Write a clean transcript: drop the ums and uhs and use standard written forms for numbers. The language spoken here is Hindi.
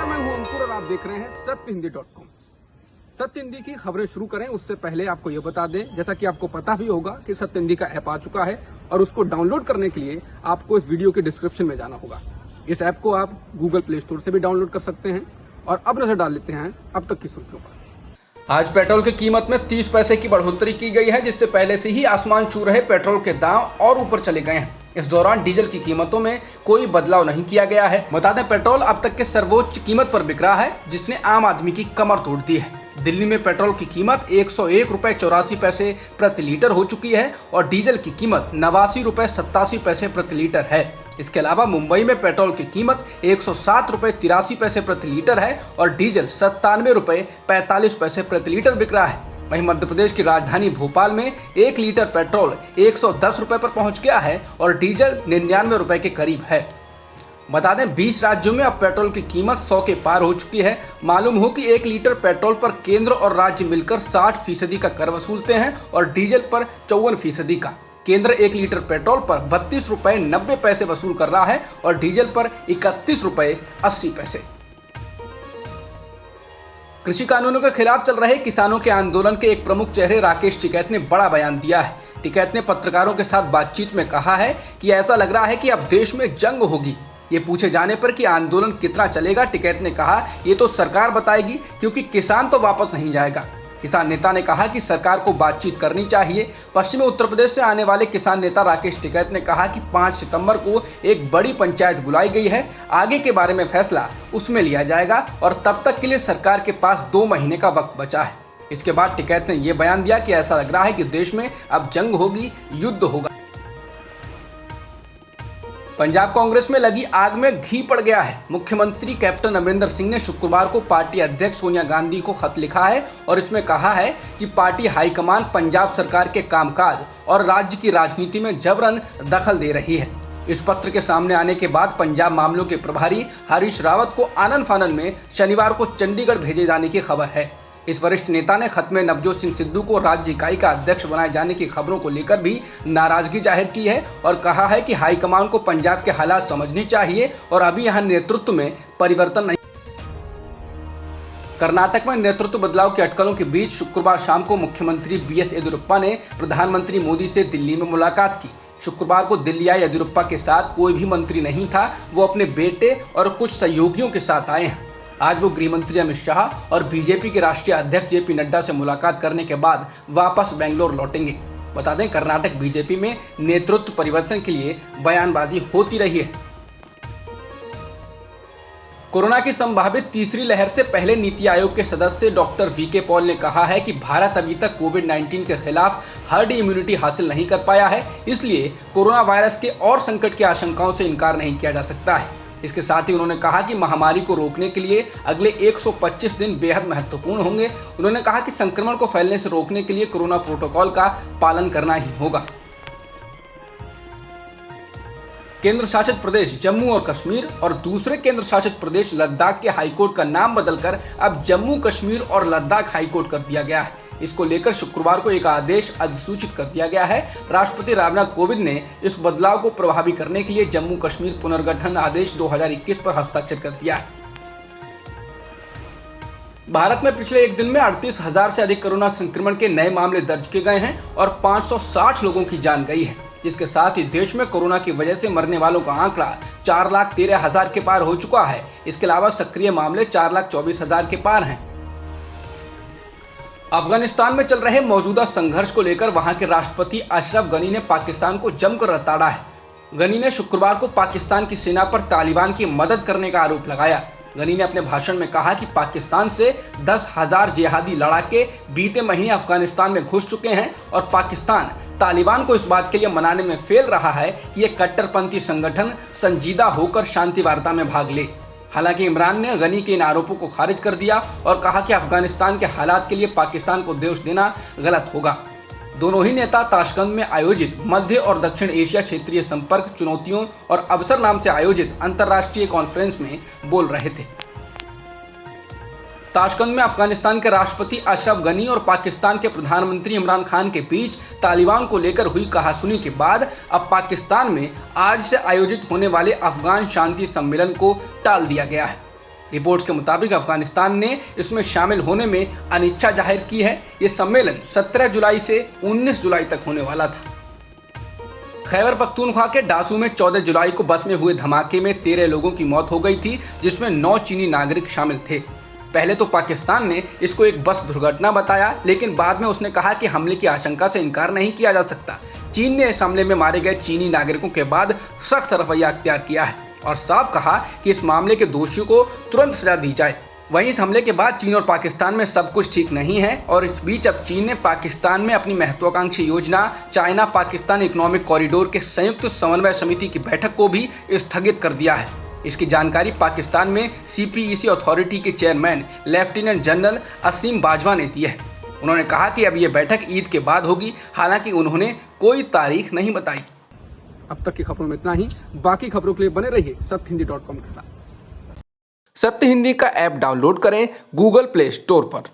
नमस्कार, मैं हूं अंकुर और आप देख रहे हैं सत्यहिंदी.com। सत्य हिंदी की खबरें शुरू करें उससे पहले आपको यह बता दें, जैसा कि आपको पता भी होगा कि सत्य हिंदी का ऐप आ चुका है और उसको डाउनलोड करने के लिए आपको इस वीडियो के डिस्क्रिप्शन में जाना होगा। इस ऐप को आप गूगल प्ले स्टोर से भी डाउनलोड कर सकते हैं। और अब नजर डाल लेते हैं अब तक की सुर्खियों पर। आज पेट्रोल की कीमत में 30 पैसे की बढ़ोतरी की गई है, जिससे पहले से ही आसमान छू रहे पेट्रोल के दाम और ऊपर चले गए हैं। इस दौरान डीजल की कीमतों में कोई बदलाव नहीं किया गया है। बता दें, पेट्रोल अब तक के सर्वोच्च कीमत पर बिक रहा है, जिसने आम आदमी की कमर तोड़ दी है। दिल्ली में पेट्रोल की कीमत 101 रुपए 84 पैसे प्रति लीटर हो चुकी है और डीजल की कीमत 89 रुपए 87 पैसे प्रति लीटर है। इसके अलावा मुंबई में पेट्रोल की कीमत 107 रुपए 83 पैसे प्रति लीटर है और डीजल 97 रुपए 45 पैसे प्रति लीटर बिक रहा है। वहीं मध्य प्रदेश की राजधानी भोपाल में 1 लीटर पेट्रोल 110 रुपए पर पहुंच गया है और डीजल 99 रुपए के करीब है। बता दें, 20 राज्यों में अब पेट्रोल की कीमत 100 के पार हो चुकी है। मालूम हो कि 1 लीटर पेट्रोल पर केंद्र और राज्य मिलकर 60% का कर वसूलते हैं और डीजल पर 54% का। केंद्र 1 लीटर पेट्रोल पर 32 रुपए 90 पैसे वसूल कर रहा है और डीजल पर 31 रुपए 80 पैसे। कृषि कानूनों के खिलाफ चल रहे किसानों के आंदोलन के एक प्रमुख चेहरे राकेश टिकैत ने बड़ा बयान दिया है। टिकैत ने पत्रकारों के साथ बातचीत में कहा है कि ऐसा लग रहा है कि अब देश में जंग होगी। ये पूछे जाने पर कि आंदोलन कितना चलेगा, टिकैत ने कहा, ये तो सरकार बताएगी, क्योंकि किसान तो वापस नहीं जाएगा। किसान नेता ने कहा कि सरकार को बातचीत करनी चाहिए। पश्चिमी उत्तर प्रदेश से आने वाले किसान नेता राकेश टिकैत ने कहा कि 5 सितंबर को एक बड़ी पंचायत बुलाई गई है। आगे के बारे में फैसला उसमें लिया जाएगा और तब तक के लिए सरकार के पास 2 महीने का वक्त बचा है। इसके बाद टिकैत ने यह बयान दिया कि ऐसा लग रहा है कि देश में अब जंग होगी, युद्ध होगा। पंजाब कांग्रेस में लगी आग में घी पड़ गया है। मुख्यमंत्री कैप्टन अमरिंदर सिंह ने शुक्रवार को पार्टी अध्यक्ष सोनिया गांधी को खत लिखा है और इसमें कहा है कि पार्टी हाईकमान पंजाब सरकार के कामकाज और राज्य की राजनीति में जबरन दखल दे रही है। इस पत्र के सामने आने के बाद पंजाब मामलों के प्रभारी हरीश रावत को आनन फानन में शनिवार को चंडीगढ़ भेजे जाने की खबर है। इस वरिष्ठ नेता ने खत में नवजोत सिंह सिद्धू को राज्य इकाई का अध्यक्ष बनाए जाने की खबरों को लेकर भी नाराजगी जाहिर की है और कहा है कि हाईकमान को पंजाब के हालात समझने चाहिए और अभी यहां नेतृत्व में परिवर्तन नहीं। कर्नाटक में नेतृत्व बदलाव की अटकलों के बीच शुक्रवार शाम को मुख्यमंत्री बीएस येदियुरप्पा ने प्रधानमंत्री मोदी से दिल्ली में मुलाकात की। शुक्रवार को दिल्ली आए येदियुरप्पा के साथ कोई भी मंत्री नहीं था। वो अपने बेटे और कुछ सहयोगियों के साथ आए हैं। आज वो गृह मंत्री अमित शाह और बीजेपी के राष्ट्रीय अध्यक्ष जेपी नड्डा से मुलाकात करने के बाद वापस बेंगलोर लौटेंगे। बता दें, कर्नाटक बीजेपी में नेतृत्व परिवर्तन के लिए बयानबाजी होती रही है। कोरोना की संभावित तीसरी लहर से पहले नीति आयोग के सदस्य डॉक्टर वीके पॉल ने कहा है कि भारत अभी तक कोविड-19 के खिलाफ हर्ड इम्यूनिटी हासिल नहीं कर पाया है, इसलिए कोरोना वायरस के और संकट की आशंकाओं से इनकार नहीं किया जा सकता है। इसके साथ ही उन्होंने कहा कि महामारी को रोकने के लिए अगले 125 दिन बेहद महत्वपूर्ण होंगे। उन्होंने कहा कि संक्रमण को फैलने से रोकने के लिए कोरोना प्रोटोकॉल का पालन करना ही होगा। केंद्र शासित प्रदेश जम्मू और कश्मीर और दूसरे केंद्र शासित प्रदेश लद्दाख के हाईकोर्ट का नाम बदलकर अब जम्मू कश्मीर और लद्दाख हाईकोर्ट कर दिया गया है। इसको लेकर शुक्रवार को एक आदेश अधिसूचित कर दिया गया है। राष्ट्रपति रामनाथ कोविंद ने इस बदलाव को प्रभावी करने के लिए जम्मू कश्मीर पुनर्गठन आदेश 2021 पर हस्ताक्षर कर दिया है। भारत में पिछले एक दिन में 38,000 से अधिक कोरोना संक्रमण के नए मामले दर्ज किए गए हैं और 560 लोगों की जान गई है, जिसके साथ ही देश में कोरोना की वजह से मरने वालों का आंकड़ा 4,13,000 के पार हो चुका है। इसके अलावा सक्रिय मामले 4,24,000 के पार हैं। अफगानिस्तान में चल रहे मौजूदा संघर्ष को लेकर वहां के राष्ट्रपति अशरफ गनी ने पाकिस्तान को जमकर रताड़ा है। गनी ने शुक्रवार को पाकिस्तान की सेना पर तालिबान की मदद करने का आरोप लगाया। गनी ने अपने भाषण में कहा कि पाकिस्तान से 10,000 जिहादी लड़ाके बीते महीने अफगानिस्तान में घुस चुके हैं और पाकिस्तान तालिबान को इस बात के लिए मनाने में फेल रहा है कि ये कट्टरपंथी संगठन संजीदा होकर शांति वार्ता में भाग ले। हालांकि इमरान ने गनी के इन आरोपों को खारिज कर दिया और कहा कि अफगानिस्तान के हालात के लिए पाकिस्तान को दोष देना गलत होगा। दोनों ही नेता ताशकंद में आयोजित मध्य और दक्षिण एशिया क्षेत्रीय संपर्क चुनौतियों और अवसर नाम से आयोजित अंतर्राष्ट्रीय कॉन्फ्रेंस में बोल रहे थे। ताशकंद में अफगानिस्तान के राष्ट्रपति अशरफ गनी और पाकिस्तान के प्रधानमंत्री इमरान खान के बीच तालिबान को लेकर हुई कहासुनी के बाद अब पाकिस्तान में आज से आयोजित होने वाले अफगान शांति सम्मेलन को टाल दिया गया है। रिपोर्ट्स के मुताबिक अफगानिस्तान ने इसमें शामिल होने में अनिच्छा जाहिर की है। ये सम्मेलन 17 जुलाई से 19 जुलाई तक होने वाला था। खैबर पख्तूनख्वा के डासू में 14 जुलाई को बस में हुए धमाके में 13 लोगों की मौत हो गई थी, जिसमें 9 चीनी नागरिक शामिल थे। पहले तो पाकिस्तान ने इसको एक बस दुर्घटना बताया, लेकिन बाद में उसने कहा कि हमले की आशंका से इनकार नहीं किया जा सकता। चीन ने इस हमले में मारे गए चीनी नागरिकों के बाद सख्त रवैया अख्तियार किया है और साफ कहा कि इस मामले के दोषियों को तुरंत सजा दी जाए। वहीं इस हमले के बाद चीन और पाकिस्तान में सब कुछ ठीक नहीं है और इस बीच अब चीन ने पाकिस्तान में अपनी महत्वाकांक्षी योजना चाइना पाकिस्तान इकोनॉमिक कॉरिडोर के संयुक्त समन्वय समिति की बैठक को भी स्थगित कर दिया है। इसकी जानकारी पाकिस्तान में CPEC अथॉरिटी के चेयरमैन लेफ्टिनेंट जनरल असीम बाजवा ने दी है। उन्होंने कहा कि अब ये बैठक ईद के बाद होगी, हालांकि उन्होंने कोई तारीख नहीं बताई। अब तक की खबरों में इतना ही। बाकी खबरों के लिए बने रहिए सत्यहिंदी.com के साथ। सत्य हिंदी का ऐप डाउनलोड करें गूगल प्ले स्टोर पर।